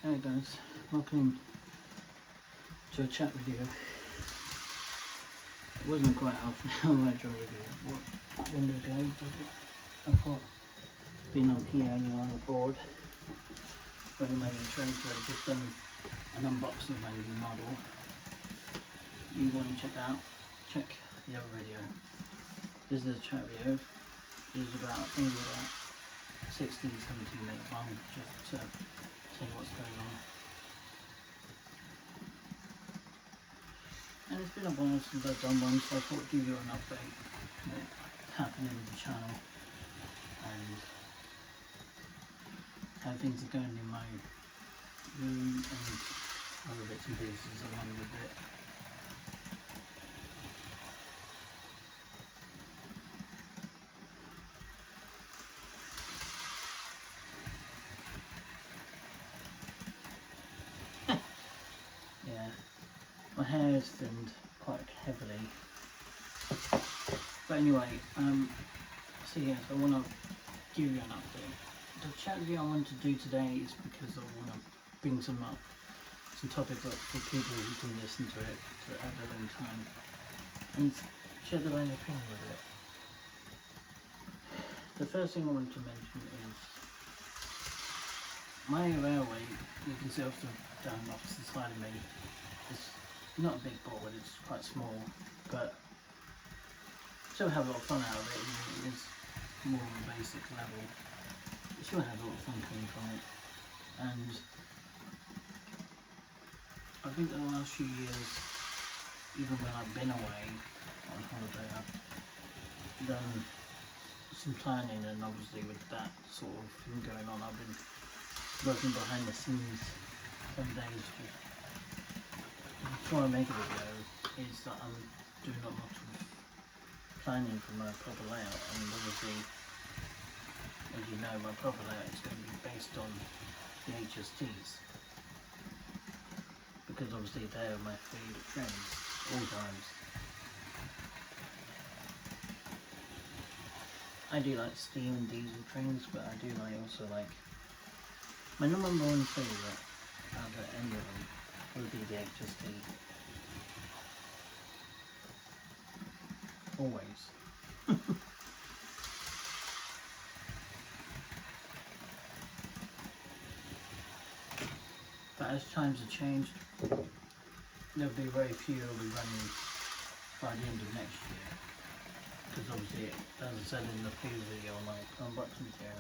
Hey guys, welcome to a chat video. It wasn't quite half an hour intro video. What window ago? I thought being on here and you're on the board when I'm making trade, so I've just done an unboxing of my new model. You want to check out? Check the other video. This is a chat video. This is about, I think about 16, 17 minutes long, just to tell you what's going on. And it's been a while since I've done one, so I thought I'd give you an update what's happening with the channel and how things are going in my room and other bits and pieces along with it. Yeah, my hair is thinned quite heavily. But anyway, so yes, I want to give you an update. The chat video I want to do today is because I want to bring some topics up for people who can listen to it at their own time and share their own opinion with it. The first thing I want to mention is my railway. You can see down off to the side of me. It's not a big board, it's quite small, but still have a lot of fun out of it. It is more on a basic level. You still have a lot of fun coming from it, and I think the last few years, even when I've been away on holiday, I've done some planning, and obviously with that sort of thing going on, I've been working behind the scenes some days before I make a video. Is that I'm doing a lot of planning for my proper layout, and obviously, as you know, my proper layout is going to be based on the HSTs, because obviously they are my favourite trains all times. I do like steam and diesel trains, but I do also like my number one favourite out of any of them would be the HST. Always. But as times have changed, there'll be very few will be running by the end of next year. Because obviously, as I said in the previous video on my unboxing video,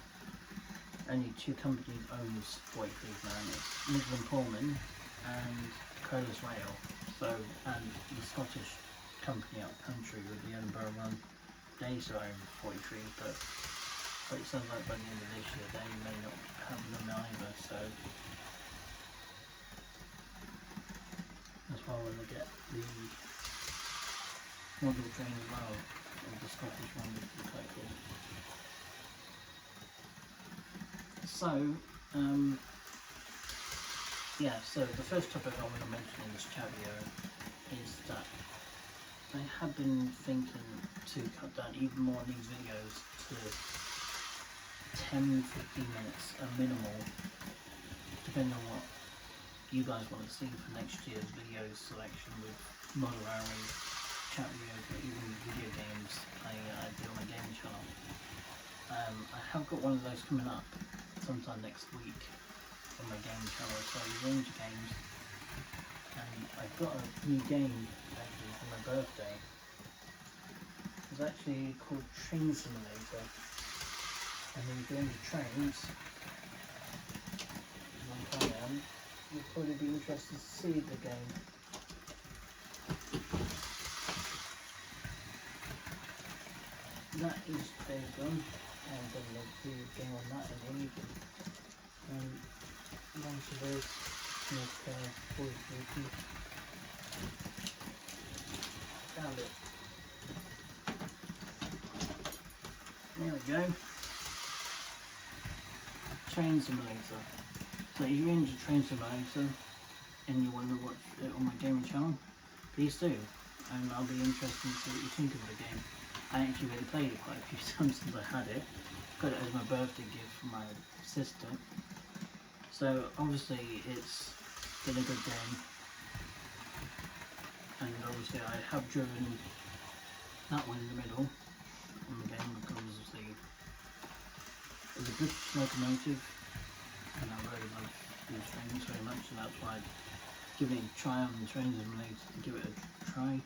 only two companies owns 43 now. It's Midland Pullman and Colas Rail. So, and the Scottish company up country with the Edinburgh run, they still own 43, but it sounds like by the end of this year they may not have them either. So that's why I want to get the model train as well, of the Scottish one, which is quite cool. So, yeah, so the first topic I want to mention in this chat video is that I have been thinking to cut down even more on these videos to 10-15 minutes, a minimal, depending on what you guys want to see for next year's video selection with model railways, chat videos, or even video games I do on my gaming channel. I have got one of those coming up sometime next week on my gaming channel. So Ranger Games, and I've got a new game actually for my birthday. It's actually called Train Simulator, and if you're into trains, like I am, you'll probably be interested to see the game. That is Days Gone, and then the game on that is Legion. Bunch of those boys walking. Found it. There we go. Train Simulator. So if you're into Train Simulator and you want to watch it on my gaming channel, please do. And I'll be interested to see what you think of the game. I actually already played it quite a few times since I had it. Got it as my birthday gift from my sister. So obviously it's been a good game, and obviously I have driven that one in the middle on the game because obviously it's a British locomotive, and I really love these trains very much, so that's why I'd give it a try on the Train Simulator to give it a try.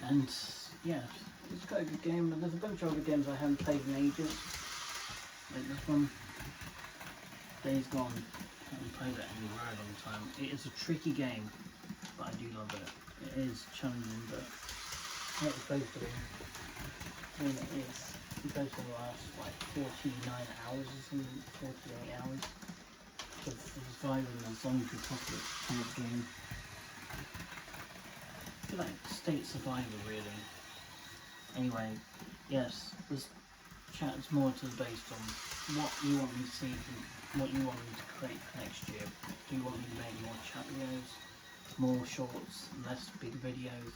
And yeah, it's quite a good game, but there's a bunch of other games I haven't played in ages. Like this one, Days Gone. I haven't played it in a very long time. It is a tricky game, but I do love it. It is challenging, but not supposed to be. I mean, it is supposed to last like 49 hours or something, 48 hours. So surviving as long as you possibly can of game. I feel like State Survivor, really. Anyway, yes, this chat's more to based on what you want me to see, what you want me to create for next year. Do you want me to make more chat videos, more shorts, less big videos?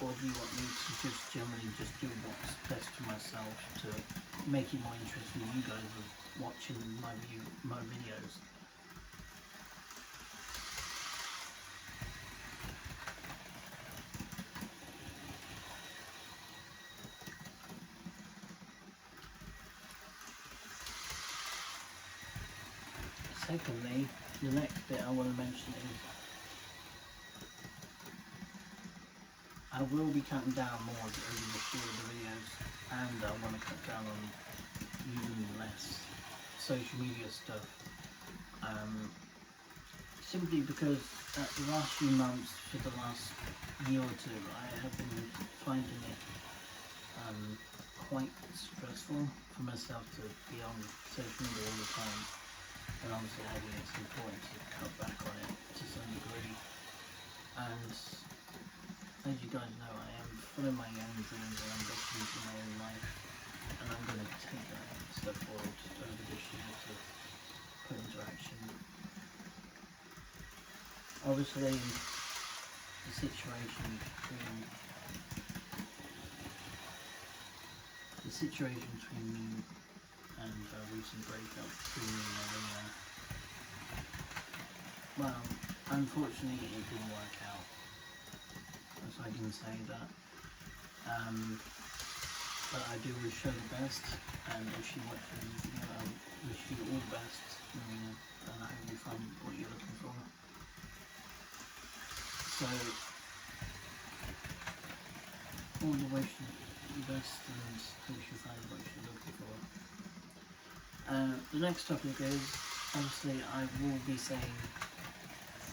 Or do you want me to just generally just do what's best for myself to make it more interesting for you guys of watching my videos? Secondly, the next bit I want to mention is I will be cutting down more over this year of the videos, and I want to cut down on using less social media stuff. Simply because the last few months, for the last year or two, I have been finding it quite stressful for myself to be on social media all the time, and obviously I think it's important to cut back on it to some degree. And as you guys know, I am full of my own dreams and ambitions in my own life, and I'm going to take that step forward over this year to put into action. Obviously, the situation between me and a recent breakup between me and Marina, well, unfortunately it didn't work out, so I can say that. But I do wish her the best, and if she watches this video, I wish you all the best, Marina, and I hope you find what you're looking for. So, all the wish you the best, and hope you find what you're looking for. The next topic is, obviously I will be saying,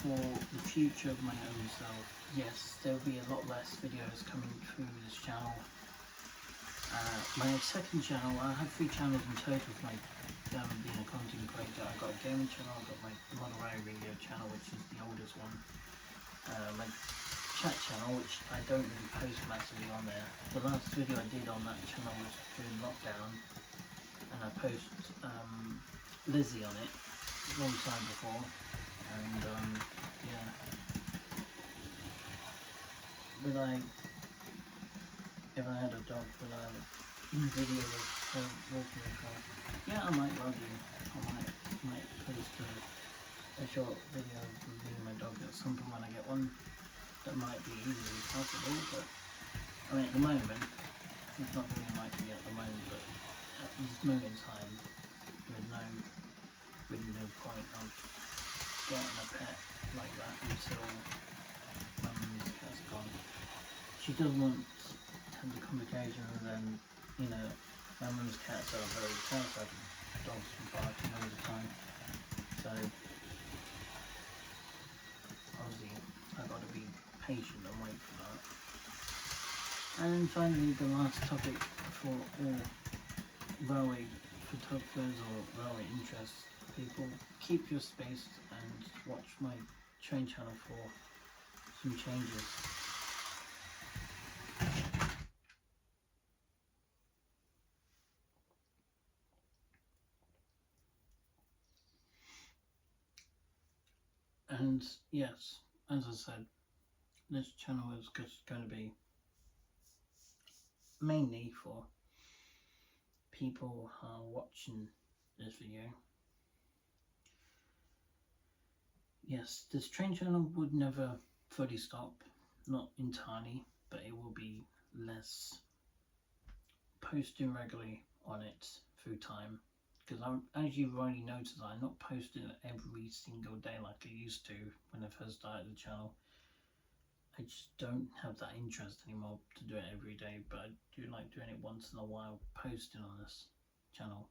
for the future of my own self, yes, there will be a lot less videos coming through this channel. My second channel, I have 3 channels in total for my being a content creator. I've got a gaming channel, I've got my Model A radio channel, which is the oldest one, my chat channel, which I don't really post massively on there. The last video I did on that channel was during lockdown, and I posted Lizzie on it a long time before, and yeah. If I had a dog, would I video of her walking with her? Yeah, I might well do. I might post a short video of me and my dog at some point when I get one. That might be easily possible, but I mean at the moment, it's not really likely at the moment, but at this moment in time, there's really no point of getting a pet like that until my mum's cat's gone. She does want to have the communication, and then, you know, my mum's cats are very terrified of dogs barking all the time, so obviously I've got to be patient and wait for that. And then finally, the last topic for all railway photographers or railway interest people, keep your space and watch my train channel for some changes. And yes, as I said, this channel is just going to be mainly for people who are watching this video. Yes, this train channel would never fully stop, not entirely, but it will be less posting regularly on it through time. Because as you've already noticed, I'm not posting every single day like I used to when I first started the channel. I just don't have that interest anymore to do it every day, but I do like doing it once in a while, posting on this channel.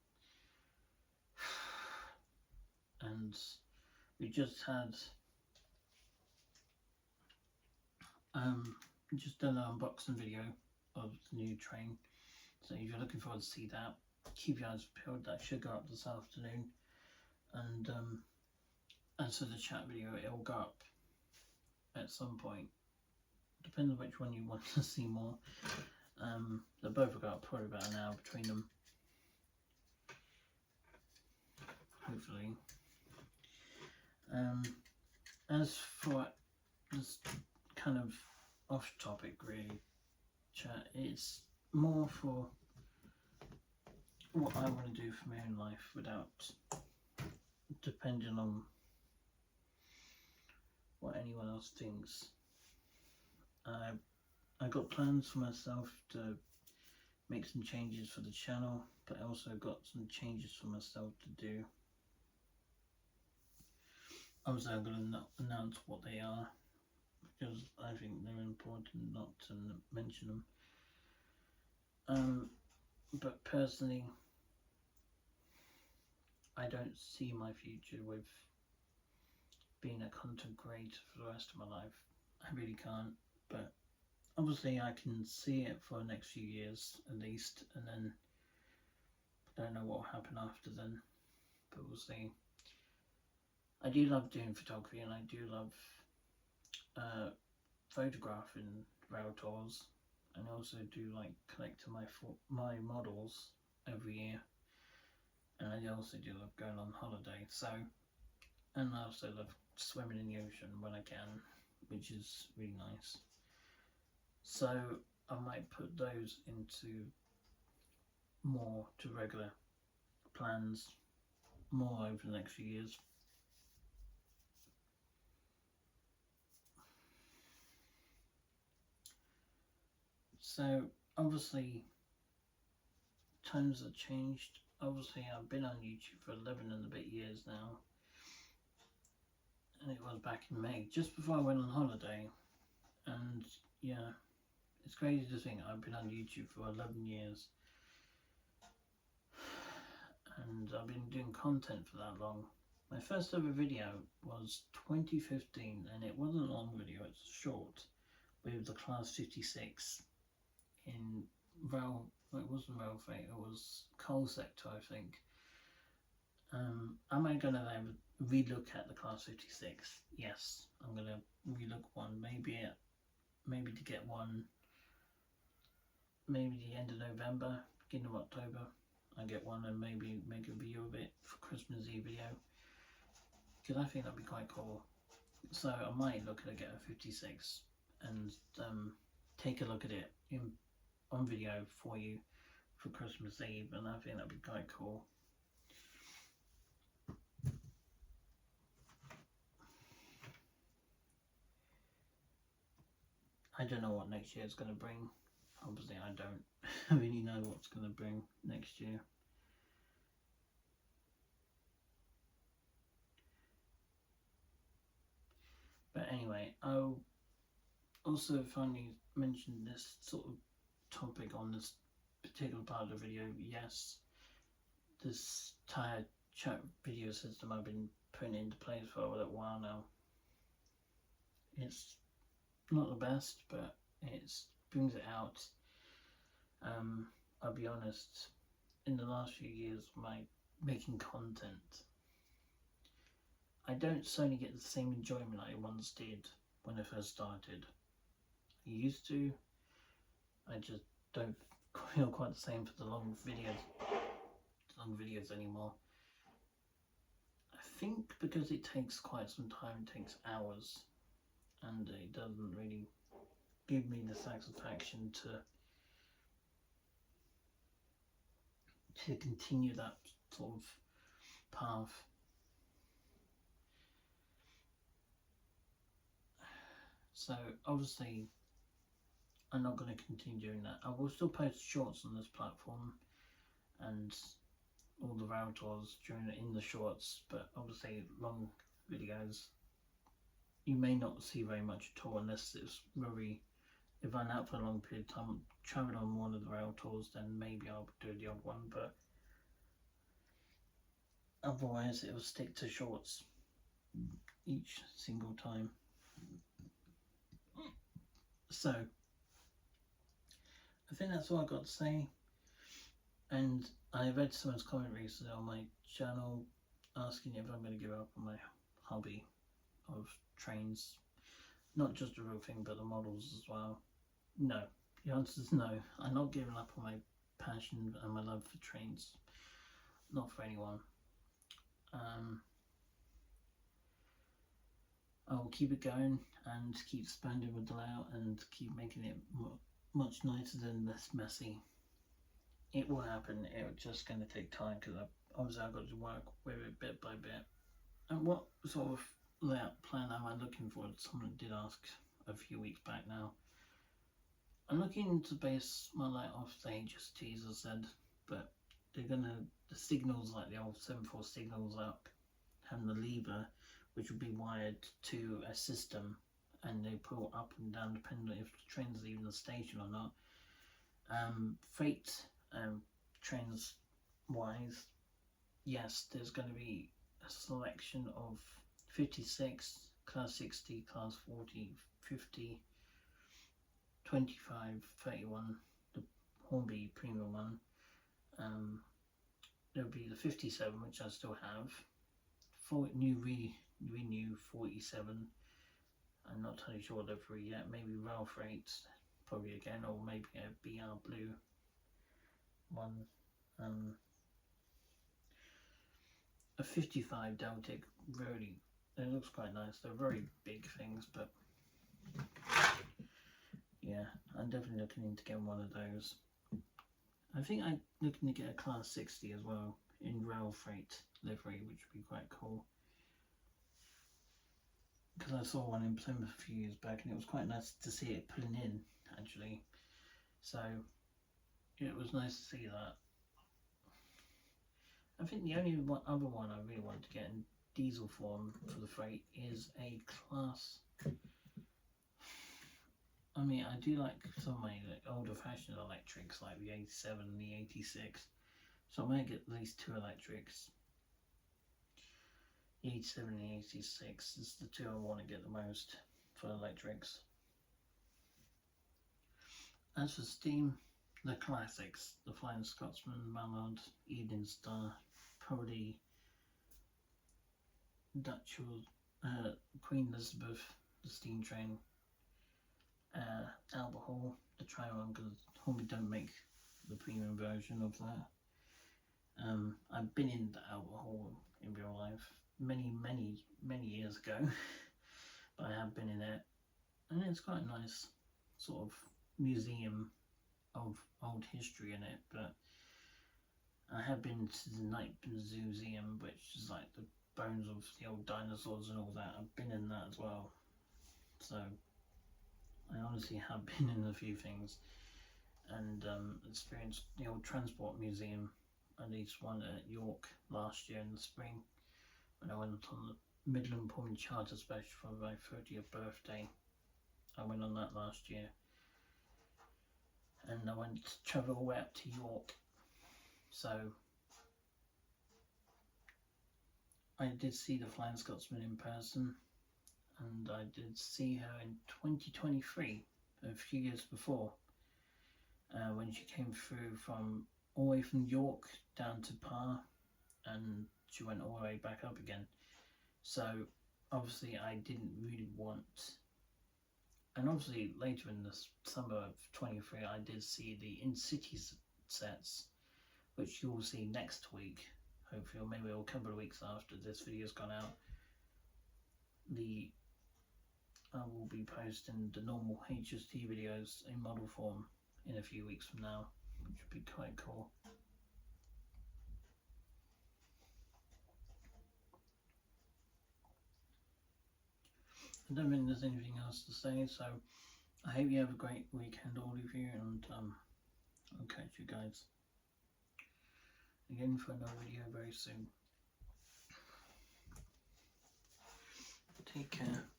And we just had just done an unboxing video of the new train, so if you're looking forward to see that, keep your eyes peeled. That should go up this afternoon. And as for the chat video, it'll go up at some point, depends on which one you want to see more. They'll both go up probably about an hour between them, hopefully. As for this kind of off topic really chat, it's more for what I want to do for my own life without depending on what anyone else thinks. I got plans for myself to make some changes for the channel, but I also got some changes for myself to do. Obviously I'm going to announce what they are, because I think they're important not to mention them. But personally, I don't see my future with being a content creator for the rest of my life. I really can't, but obviously I can see it for the next few years at least, and then I don't know what will happen after then, but we'll see. I do love doing photography, and I do love photographing rail tours, and I also do like collecting my models every year, and I also do love going on holiday. So, and I also love swimming in the ocean when I can, which is really nice. So I might put those into more to regular plans more over the next few years. So obviously times have changed. Obviously I've been on YouTube for 11 and a bit years now, and it was back in May, just before I went on holiday. And yeah, it's crazy to think I've been on YouTube for 11 years, and I've been doing content for that long. My first ever video was 2015, and it wasn't a long video, it's short, with the Class 56 in Rail, it wasn't Rail Freight, it was Coal Sector, I think. Am I going to relook at the Class 56? Yes, I'm going to relook one, maybe to get one, maybe the end of November, beginning of October. I get one and maybe make a video of it for Christmas Eve video, because I think that'd be quite cool. So I might look at get a 56 and take a look at it on video for you for Christmas Eve, and I think that'd be quite cool. I don't know what next year is going to bring. Obviously I don't really know what's going to bring next year. But anyway, I'll also finally mention this sort of topic on this particular part of the video. Yes, this tired chat video system I've been putting into place for a little while now. It's not the best, but it brings it out. I'll be honest, in the last few years my making content, I don't certainly get the same enjoyment I once did when I first started. I used to. I just don't feel quite the same for the long videos anymore. I think because it takes quite some time, it takes hours, and it doesn't really give me the satisfaction to to continue that sort of path. So obviously I'm not going to continue doing that. I will still post shorts on this platform and all the rail tours in the shorts, but obviously long videos you may not see very much at all unless it's very, if I'm out for a long period of time traveling on one of the rail tours, then maybe I'll do the odd one, but otherwise it will stick to shorts each single time. So I think that's all I've got to say. And I read someone's comment recently on my channel asking if I'm going to give up on my hobby of trains, not just the real thing but the models as well. No, the answer is no. I'm not giving up on my passion and my love for trains, not for anyone. I will keep it going and keep expanding with the layout and keep making it much nicer and less messy. It will happen. It's just going to take time because obviously I've got to work with it bit by bit. And what sort of layout plan am I looking for? Someone did ask a few weeks back now. I'm looking to base my layout off the HST, as I said, but the signals, like the old 7.4 signals up, having the lever which will be wired to a system and they pull up and down depending on if the train's leaving the station or not. Freight trains wise, yes, there's going to be a selection of 56, class 60, class 40, 50, 25, 31, the Hornby premium one. There'll be the 57, which I still have. Renew 47. I'm not totally sure what they're for yet. Maybe Rail Freight, probably again, or maybe a BR Blue one. A 55 Deltic, really, it looks quite nice. They're very big things, but yeah, I'm definitely looking into getting one of those. I think I'm looking to get a class 60 as well in Rail Freight livery, which would be quite cool. Because I saw one in Plymouth a few years back and it was quite nice to see it pulling in actually. So it was nice to see that. I think the only other one I really want to get in diesel form for the freight is a class. I mean, I do like some of my older fashioned electrics like the 87 and the 86. So I might get at least two electrics. The 87 and the 86 is the two I want to get the most for electrics. As for steam, the classics, the Flying Scotsman, Mallard, Evening Star, probably Dutch Queen Elizabeth, the steam train, Albert Hall, the train one, because Hornby don't make the premium version of that. I've been in the Albert Hall in real life many years ago, but I have been in it, and it's quite a nice sort of museum of old history in it. But I have been to the Night Museum, which is like the bones of the old dinosaurs and all that. I've been in that as well, so I honestly have been in a few things, and experienced the old transport museum, at least one at York last year in the spring when I went on the Midland Pullman Charter Special for my 30th birthday. I went on that last year, and I went to travel all the way up to York. So I did see the Flying Scotsman in person, and I did see her in 2023, a few years before, when she came through from all the way from York down to Par, and she went all the way back up again. So obviously I didn't really want, and obviously later in the summer of 23 I did see the in-city sets, which you'll see next week, hopefully, or maybe a couple of weeks after this video's gone out. I will be posting the normal HST videos in model form in a few weeks from now, which would be quite cool. I don't think there's anything else to say, so I hope you have a great weekend, all of you, and I'll catch you guys again for another video very soon. Take care.